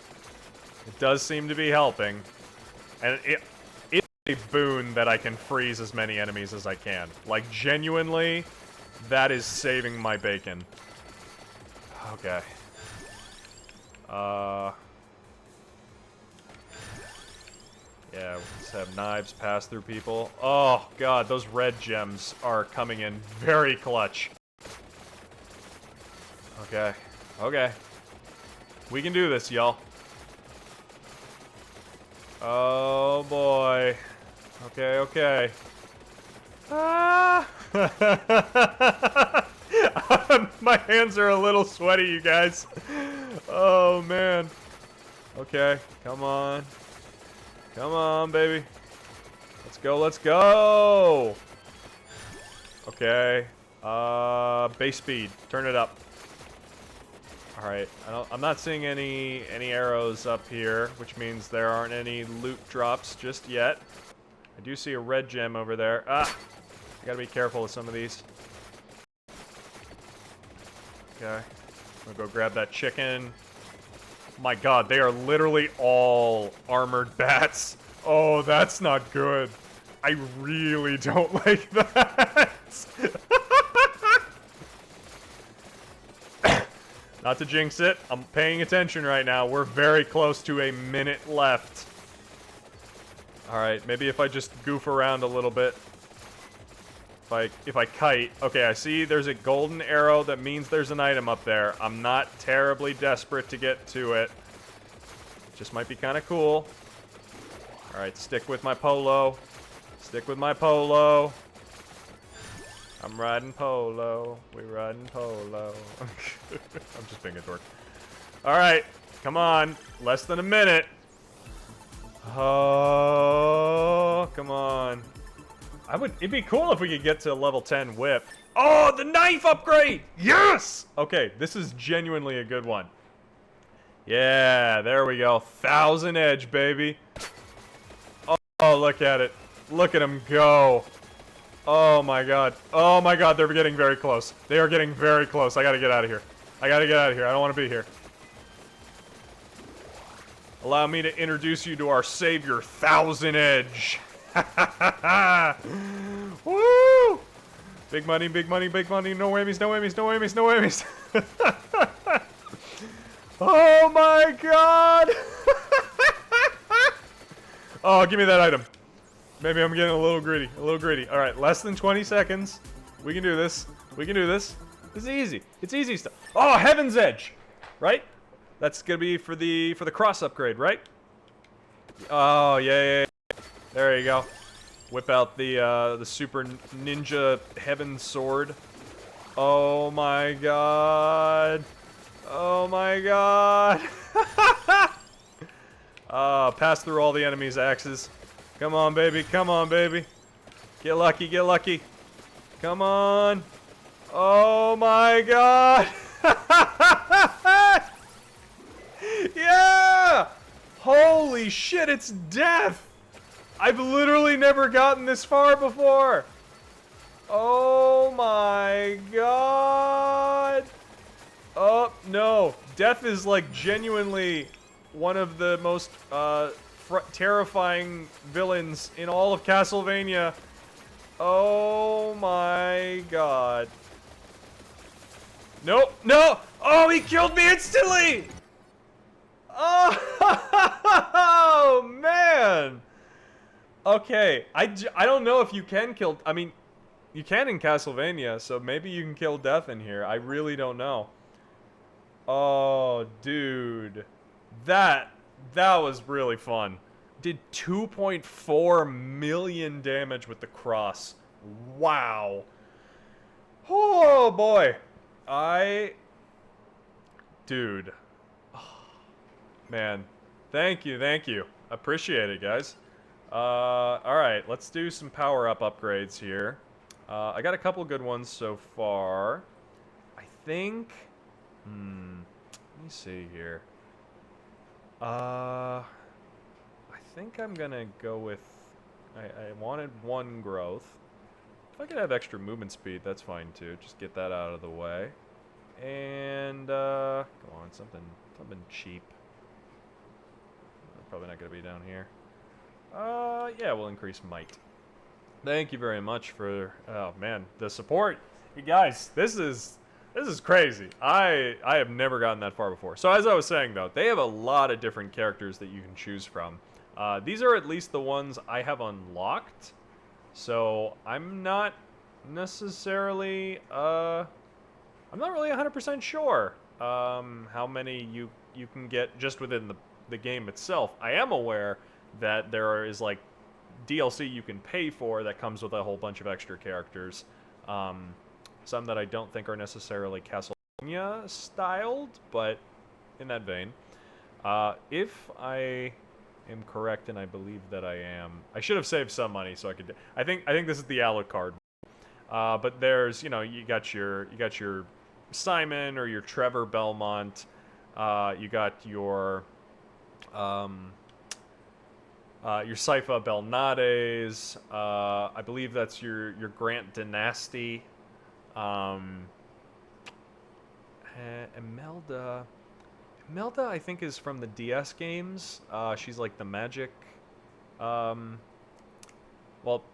It does seem to be helping. And it's a boon that I can freeze as many enemies as I can. Like, genuinely, that is saving my bacon. Okay. Yeah, let's have knives pass through people. Oh, God, those red gems are coming in very clutch. Okay. Okay. We can do this, y'all. Oh, boy. Okay, okay. Ah! My hands are a little sweaty, you guys. Oh, man. Okay, come on. Come on, baby. Let's go, let's go! Okay. Base speed. Turn it up. Alright, I'm not seeing any arrows up here, which means there aren't any loot drops just yet. I do see a red gem over there. Ah! I gotta be careful with some of these. Okay. I'm gonna go grab that chicken. My god, they are literally all armored bats. Oh, that's not good. I really don't like that. Not to jinx it, I'm paying attention right now. We're very close to a minute left. Alright, maybe if I just goof around a little bit. If I kite. Okay, I see there's a golden arrow. That means there's an item up there. I'm not terribly desperate to get to it. Just might be kind of cool. Alright, stick with my polo. Stick with my polo. I'm riding polo. We riding polo. I'm just being a dork. Alright, come on. Less than a minute. Oh, come on. It'd be cool if we could get to level 10 whip. Oh, the knife upgrade! Yes! Okay, this is genuinely a good one. Yeah, there we go. 1,000 edge, baby. Oh, look at it. Look at him go. Oh my god. Oh my god, they're getting very close. They are getting very close. I gotta get out of here. I gotta get out of here. I don't want to be here. Allow me to introduce you to our savior, Thousand Edge. Woo! Big money, big money, big money. No whammies, no whammies, no whammies, no whammies. Oh my god! Oh, give me that item. Maybe I'm getting a little greedy. A little greedy. Alright, less than 20 seconds. We can do this. We can do this. This is easy. It's easy stuff. Oh, Heaven's Edge! Right? That's gonna be for the cross upgrade, right? Oh, yeah. There you go. Whip out the super ninja heaven sword. Oh my god. Oh my god. Pass through all the enemy's axes. Come on, baby. Come on, baby. Get lucky. Get lucky. Come on. Oh my god. Yeah! Holy shit, it's death! I've literally never gotten this far before. Oh my god. Oh, no. Death is like genuinely one of the most terrifying villains in all of Castlevania. Oh my god. Nope, no! Oh, he killed me instantly! Oh, man! Okay, I don't know if you can kill... I mean, you can in Castlevania, so maybe you can kill Death in here. I really don't know. Oh, dude. That was really fun. Did 2.4 million damage with the cross. Wow. Oh, boy. Dude. Man. Thank you. Appreciate it, guys. Alright, let's do some power-up upgrades here. I got a couple good ones so far. I think... let me see here. I think I'm gonna go with... I wanted 1 growth. If I could have extra movement speed, that's fine too. Just get that out of the way. And, come on, something cheap. Probably not gonna be down here. Yeah, we'll increase might. Thank you very much for, oh man, the support. You guys, this is crazy. I have never gotten that far before. So as I was saying though, they have a lot of different characters that you can choose from. These are at least the ones I have unlocked. So I'm not necessarily, I'm not really 100% sure how many you can get just within the game itself. I am aware that there is like DLC you can pay for that comes with a whole bunch of extra characters. Some that I don't think are necessarily Castlevania styled, but in that vein. If I am correct, and I believe that I am, I should have saved some money so I could. I think this is the Alucard. But there's, you know, you got your Simon or your Trevor Belmont. You got your Sypha Belnades. I believe that's your Grant Dynasty. Imelda, I think, is from the DS games. She's like the magic. Well,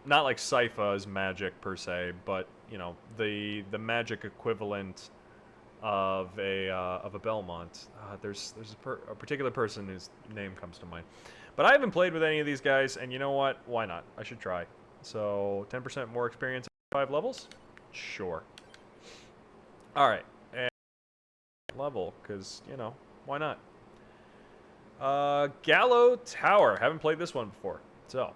not like Sypha's magic per se, but you know the magic equivalent of a Belmont. There's a particular person whose name comes to mind. But I haven't played with any of these guys, and you know what? Why not? I should try. So 10% more experience at 5 levels? Sure. Alright. And level, because, you know, why not? Gallo Tower. Haven't played this one before. So,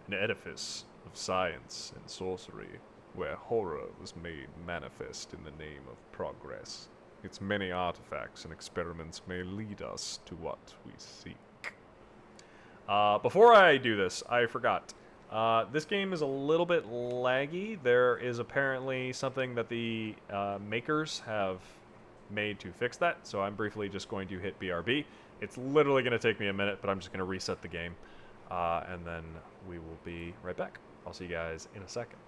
an edifice of science and sorcery, where horror was made manifest in the name of progress. Its many artifacts and experiments may lead us to what we seek. Before I do this, I forgot. This game is a little bit laggy. There is apparently something that the makers have made to fix that, so I'm briefly just going to hit BRB. It's literally going to take me a minute, but I'm just going to reset the game, and then we will be right back. I'll see you guys in a second.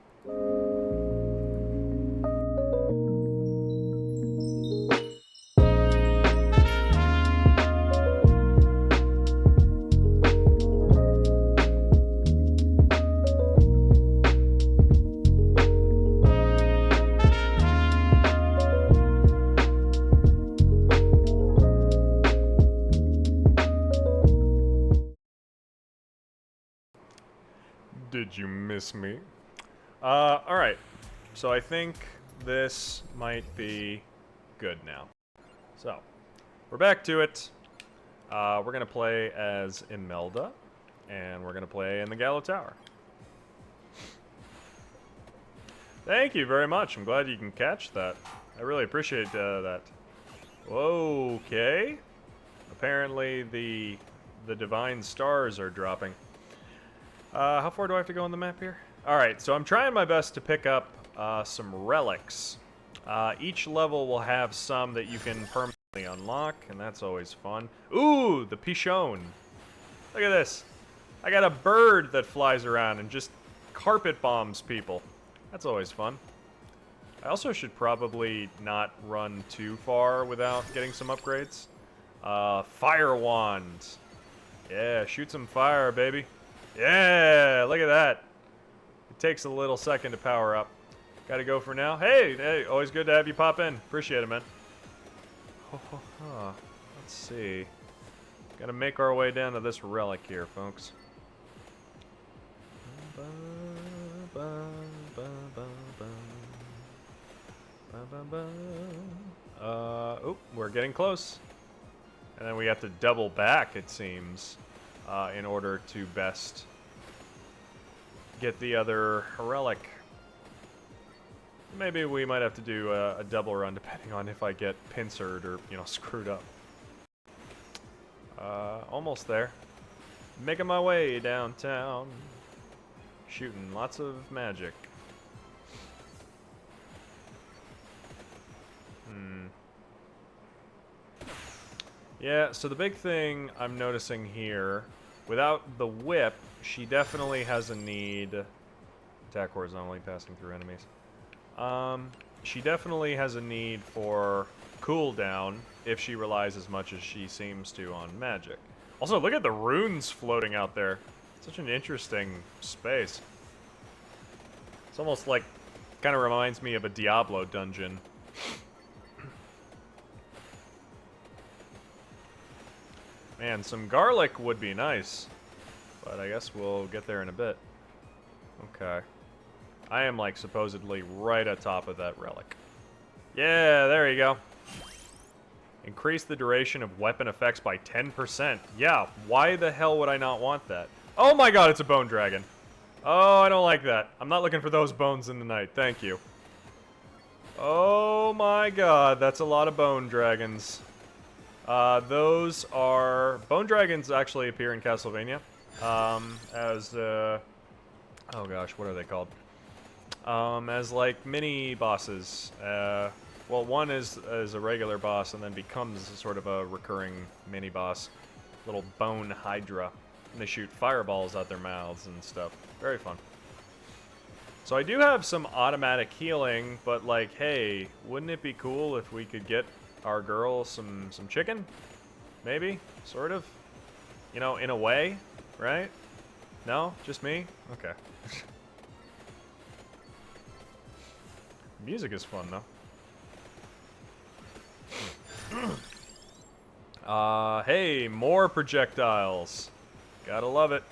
did you miss me? Alright. So I think this might be good now. So, we're back to it. We're going to play as Imelda, and we're going to play in the Gallo Tower. Thank you very much. I'm glad you can catch that. I really appreciate that. Okay. Apparently the divine stars are dropping. How far do I have to go on the map here? Alright, so I'm trying my best to pick up some relics. Each level will have some that you can permanently unlock, and that's always fun. Ooh, the Pichon. Look at this. I got a bird that flies around and just carpet bombs people. That's always fun. I also should probably not run too far without getting some upgrades. Fire wand. Yeah, shoot some fire, baby. Yeah, look at that. It takes a little second to power up. Gotta go for now. Hey, always good to have you pop in. Appreciate it, man. Let's see. Gotta make our way down to this relic here, folks. Oh, we're getting close. And then we have to double back, it seems, in order to best get the other relic. Maybe we might have to do a double run, depending on if I get pincered or, screwed up. Almost there. Making my way downtown. Shooting lots of magic. Yeah, so the big thing I'm noticing here, without the whip, she definitely has a need. Attack horizontally, passing through enemies. She definitely has a need for cooldown if she relies as much as she seems to on magic. Also, look at the runes floating out there. Such an interesting space. It's almost like, kind of reminds me of a Diablo dungeon. Man, some garlic would be nice, but I guess we'll get there in a bit. Okay. I am, like, supposedly right atop of that relic. Yeah, there you go. Increase the duration of weapon effects by 10%. Yeah, why the hell would I not want that? Oh my god, it's a bone dragon. Oh, I don't like that. I'm not looking for those bones in the night. Thank you. Oh my god, that's a lot of bone dragons. Those are... Bone dragons actually appear in Castlevania. As, oh gosh, what are they called? As, like, mini-bosses. Well, one is a regular boss and then becomes sort of a recurring mini-boss. Little bone hydra. And they shoot fireballs out their mouths and stuff. Very fun. So I do have some automatic healing, but, like, hey, wouldn't it be cool if we could get our girl some chicken? Maybe? Sort of? You know, in a way, right? No? Just me? Okay. Music is fun, though. Hey, more projectiles. Gotta love it.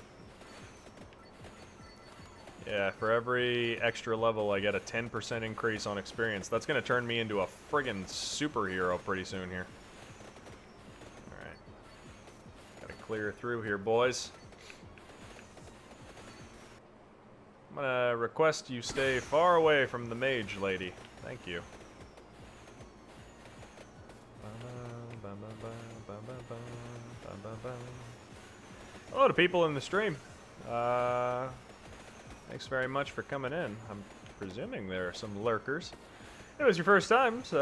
Yeah, for every extra level, I get a 10% increase on experience. That's gonna turn me into a friggin' superhero pretty soon here. Alright. Gotta clear through here, boys. I'm gonna request you stay far away from the mage lady. Thank you. Hello to people in the stream. Thanks very much for coming in. I'm presuming there are some lurkers. If it was your first time, it's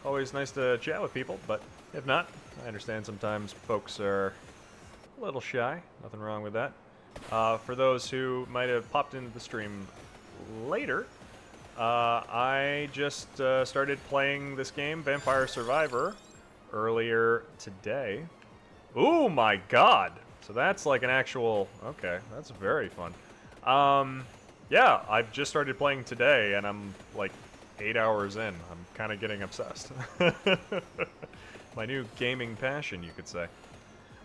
always nice to chat with people, but if not, I understand sometimes folks are a little shy. Nothing wrong with that. For those who might have popped into the stream later, I just started playing this game, Vampire Survivor, earlier today. Oh my god! So that's like an actual... Okay, that's very fun. Yeah, I've just started playing today, and I'm like 8 hours in. I'm kind of getting obsessed. My new gaming passion, you could say.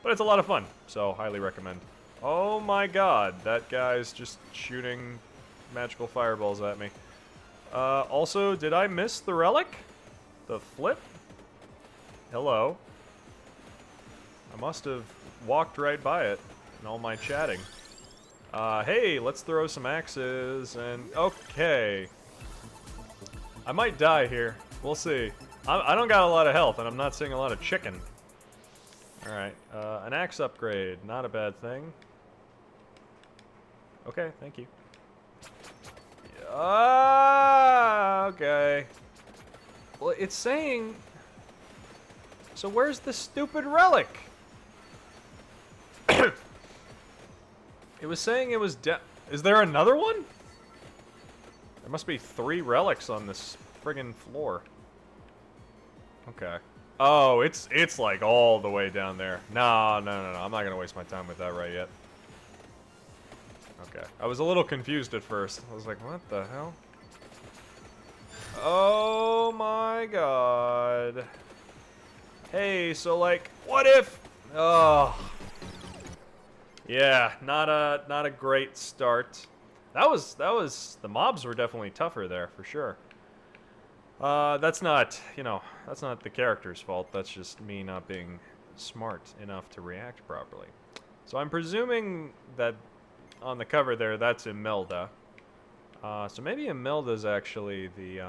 But it's a lot of fun, so highly recommend. Oh my god, that guy's just shooting magical fireballs at me. Also, did I miss the relic? The flip? Hello. I must have walked right by it in all my chatting. Hey, let's throw some axes and... Okay. I might die here. We'll see. I don't got a lot of health, and I'm not seeing a lot of chicken. Alright, an axe upgrade. Not a bad thing. Okay, thank you. Okay. Well, it's saying... So where's the stupid relic? It was saying it was Is there another one? There must be 3 relics on this friggin' floor. Okay. Oh, it's like all the way down there. No. I'm not gonna waste my time with that right yet. Okay. I was a little confused at first. I was like, what the hell? Oh my god. Hey, so like, what if... Oh. Yeah, not a great start. That was the mobs were definitely tougher there for sure. That's not, that's not the character's fault. That's just me not being smart enough to react properly. So I'm presuming that on the cover there, that's Imelda. So maybe Imelda's actually the,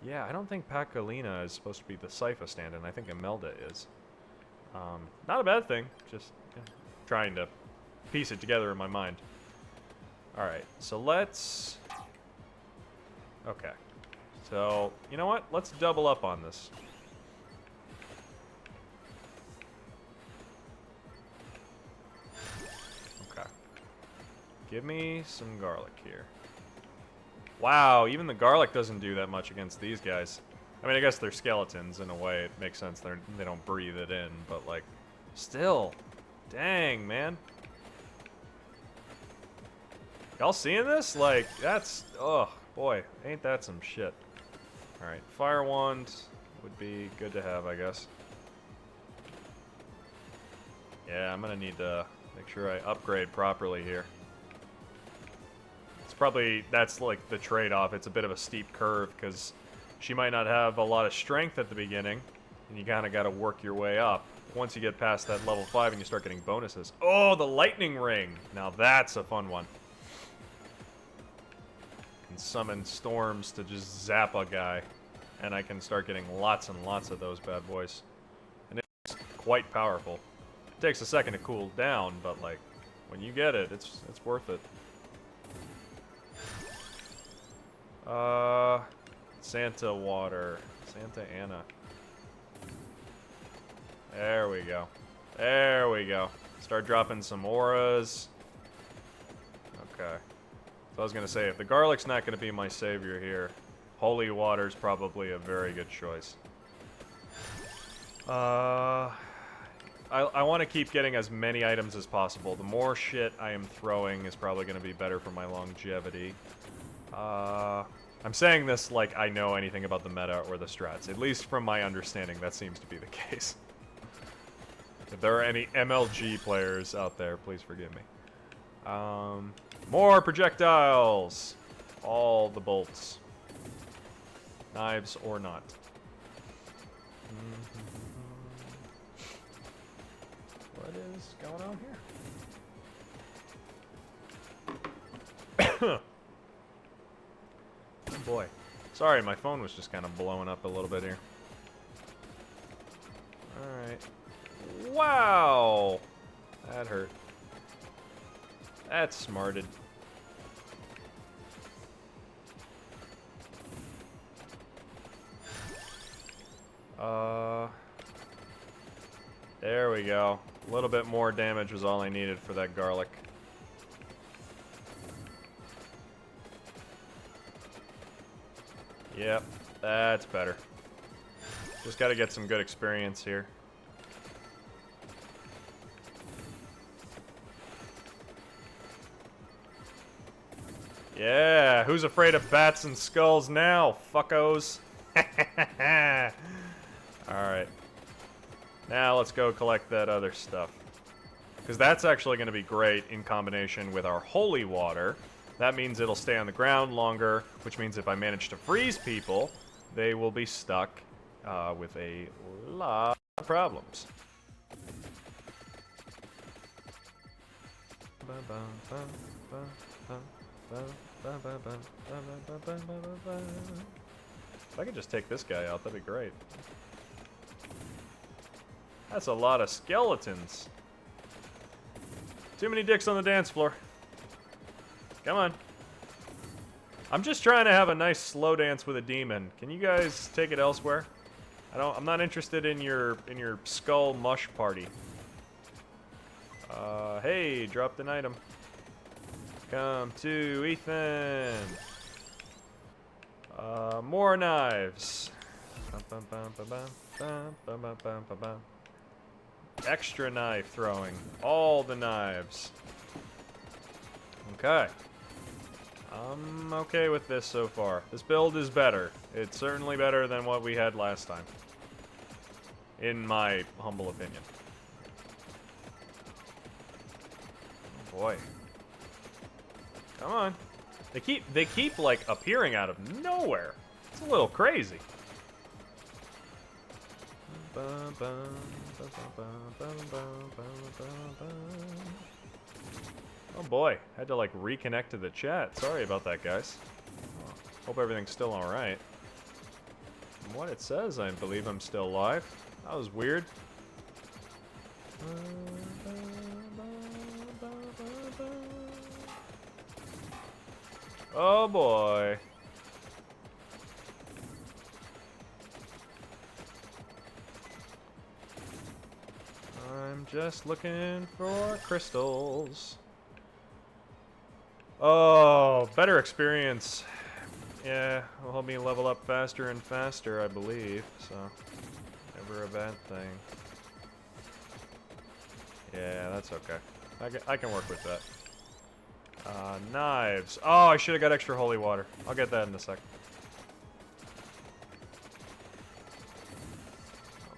yeah, I don't think Pacolina is supposed to be the Sypha stand-in. I think Imelda is. Not a bad thing, just trying to piece it together in my mind. Alright, so let's... Okay. So, you know what? Let's double up on this. Okay. Give me some garlic here. Wow, even the garlic doesn't do that much against these guys. I mean, I guess they're skeletons in a way. It makes sense. They don't breathe it in, but like, still. Dang, man. Y'all seeing this? Like, that's... Oh, boy. Ain't that some shit. Alright, fire wand would be good to have, I guess. Yeah, I'm gonna need to make sure I upgrade properly here. It's probably... That's like the trade-off. It's a bit of a steep curve, because she might not have a lot of strength at the beginning, and you kind of got to work your way up. Once you get past that level 5 and you start getting bonuses. Oh, the lightning ring! Now that's a fun one. Can summon storms to just zap a guy. And I can start getting lots and lots of those bad boys. And it's quite powerful. It takes a second to cool down, but like, when you get it, it's worth it. Santa water. Santa Ana. There we go. There we go. Start dropping some auras. Okay. So I was going to say, if the garlic's not going to be my savior here, holy water's probably a very good choice. I want to keep getting as many items as possible. The more shit I am throwing is probably going to be better for my longevity. I'm saying this like I know anything about the meta or the strats. At least from my understanding, that seems to be the case. If there are any MLG players out there, please forgive me. More projectiles! All the bolts. Knives or not. What is going on here? Oh boy. Sorry, my phone was just kind of blowing up a little bit here. Alright. Wow! That hurt. That's smarted. There we go. A little bit more damage was all I needed for that garlic. Yep, that's better. Just gotta get some good experience here. Yeah, who's afraid of bats and skulls now, fuckos? Alright. Now let's go collect that other stuff. because that's actually going to be great in combination with our holy water. That means it'll stay on the ground longer, which means if I manage to freeze people, they will be stuck with a lot of problems. If I could just take this guy out, that'd be great. That's a lot of skeletons. Too many dicks on the dance floor. Come on. I'm just trying to have a nice slow dance with a demon. Can you guys take it elsewhere? I'm not interested in your skull mush party. Hey, dropped an item. Come to Ethan. More knives. Extra knife throwing. All the knives. Okay. I'm okay with this so far. This build is better. It's certainly better than what we had last time. In my humble opinion. Oh boy. Come on. They keep like appearing out of nowhere. It's a little crazy. Oh boy, had to like reconnect to the chat. Sorry about that, guys. Hope everything's still alright. From what it says, I believe I'm still live. That was weird. Oh boy. I'm just looking for crystals. Oh, better experience. Yeah, will help me level up faster and faster, I believe. So, never a bad thing. Yeah, that's okay. I can work with that. Knives. Oh, I should have got extra holy water. I'll get that in a sec.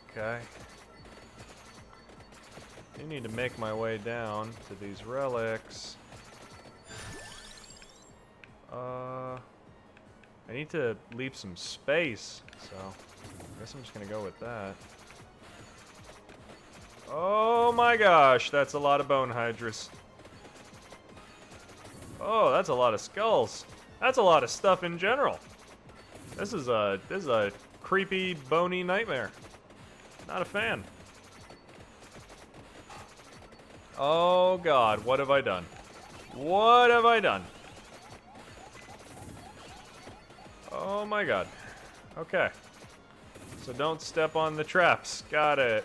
Okay. I need to make my way down to these relics. I need to leave some space, so I guess I'm just gonna go with that. Oh my gosh, that's a lot of bone hydras. Oh, that's a lot of skulls. That's a lot of stuff in general. This is a creepy, bony nightmare. Not a fan. Oh god, what have I done? What have I done? Oh my god. Okay. So don't step on the traps. Got it.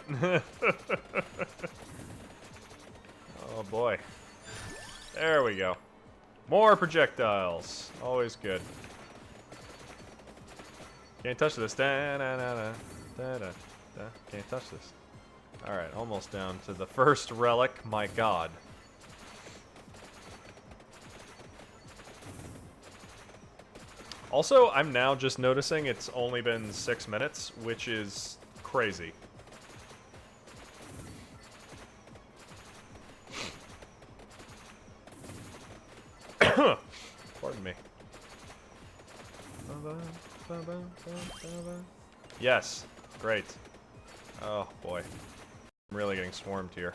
Oh boy. There we go. More projectiles. Always good. Can't touch this. Da, da, da, da, da, da, da. Can't touch this. Alright, almost down to the first relic. My god. Also, I'm now just noticing it's only been 6 minutes, which is crazy. Pardon me. Yes, great. Oh boy. I'm really getting swarmed here.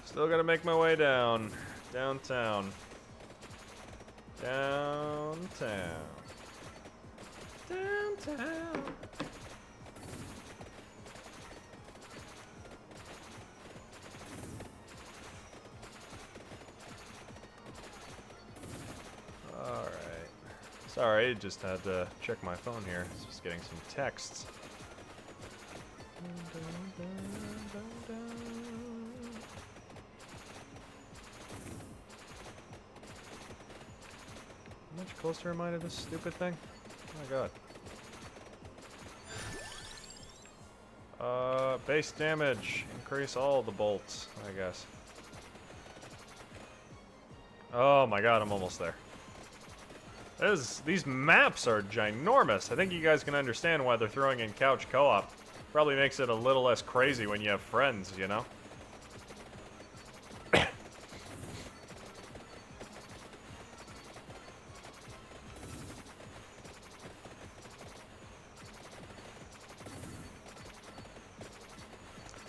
Still gotta make my way down. Downtown. Downtown. Downtown. Alright. Sorry, just had to check my phone here. Just getting some texts. How much closer am I to this stupid thing? Oh my god. Base damage. Increase all the bolts, I guess. Oh my god, I'm almost there. These maps are ginormous. I think you guys can understand why they're throwing in couch co-op. Probably makes it a little less crazy when you have friends, you know?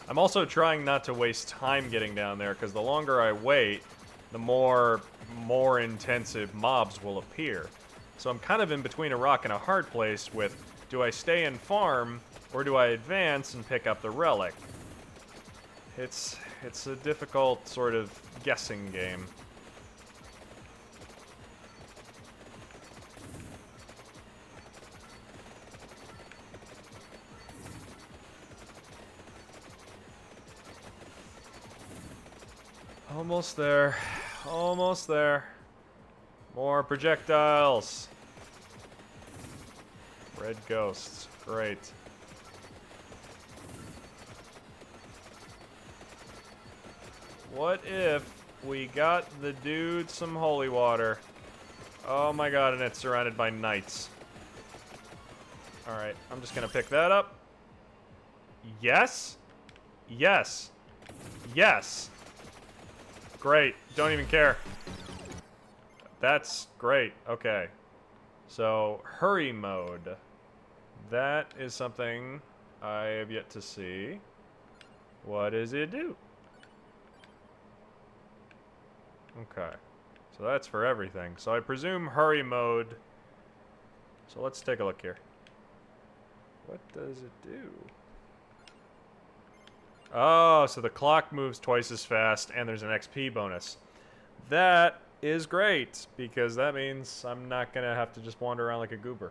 I'm also trying not to waste time getting down there, because the longer I wait, the more intensive mobs will appear. So I'm kind of in between a rock and a hard place with, do I stay and farm, or do I advance and pick up the relic? It's a difficult sort of guessing game. Almost there. Almost there. More projectiles. Red ghosts. Great. What if we got the dude some holy water? Oh my god, and it's surrounded by knights. Alright, I'm just gonna pick that up. Yes? Yes. Yes. Great. Don't even care. That's great. Okay. So, hurry mode. That is something I have yet to see. What does it do? Okay. So that's for everything. So I presume hurry mode. So let's take a look here. What does it do? Oh, so the clock moves twice as fast and there's an XP bonus. That is great, because that means I'm not going to have to just wander around like a goober.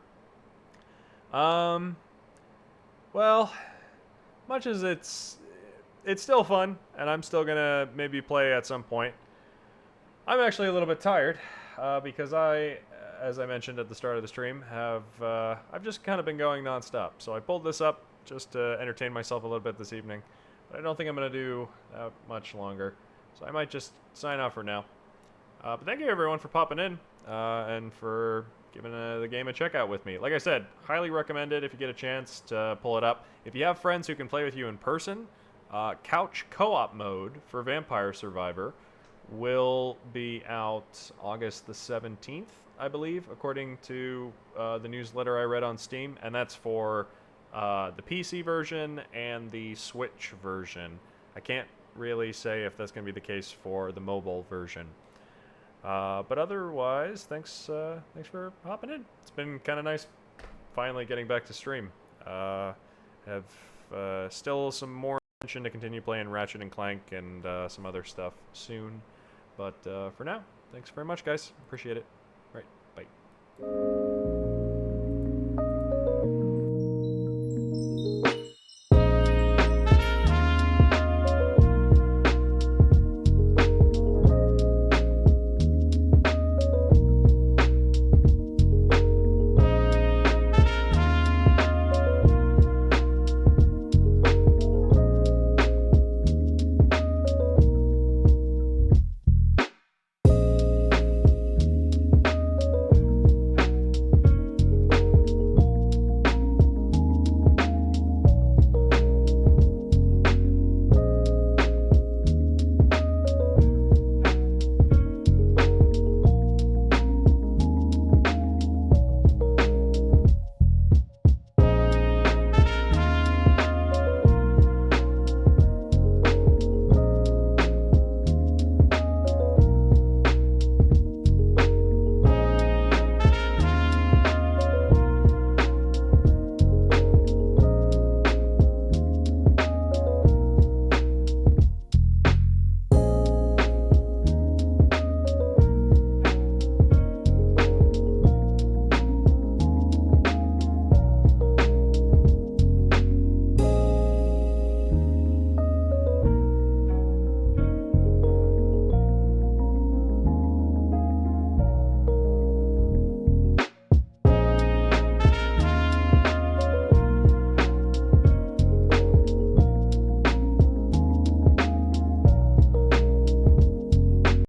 Well, much as it's still fun, and I'm still going to maybe play at some point, I'm actually a little bit tired, because as I mentioned at the start of the stream, I've just kind of been going nonstop. So I pulled this up just to entertain myself a little bit this evening. But I don't think I'm going to do that much longer. So I might just sign off for now. But thank you everyone for popping in and for giving the game a check out with me. Like I said, highly recommend it if you get a chance to pull it up. If you have friends who can play with you in person, couch co-op mode for Vampire Survivor will be out August the 17th, I believe, according to the newsletter I read on Steam. And that's for the PC version and the Switch version. I can't really say if that's going to be the case for the mobile version. But otherwise, thanks for hopping in. It's been kind of nice finally getting back to stream. Have still some more intention to continue playing Ratchet and Clank and some other stuff soon. But for now, thanks very much, guys. Appreciate it. All right, bye.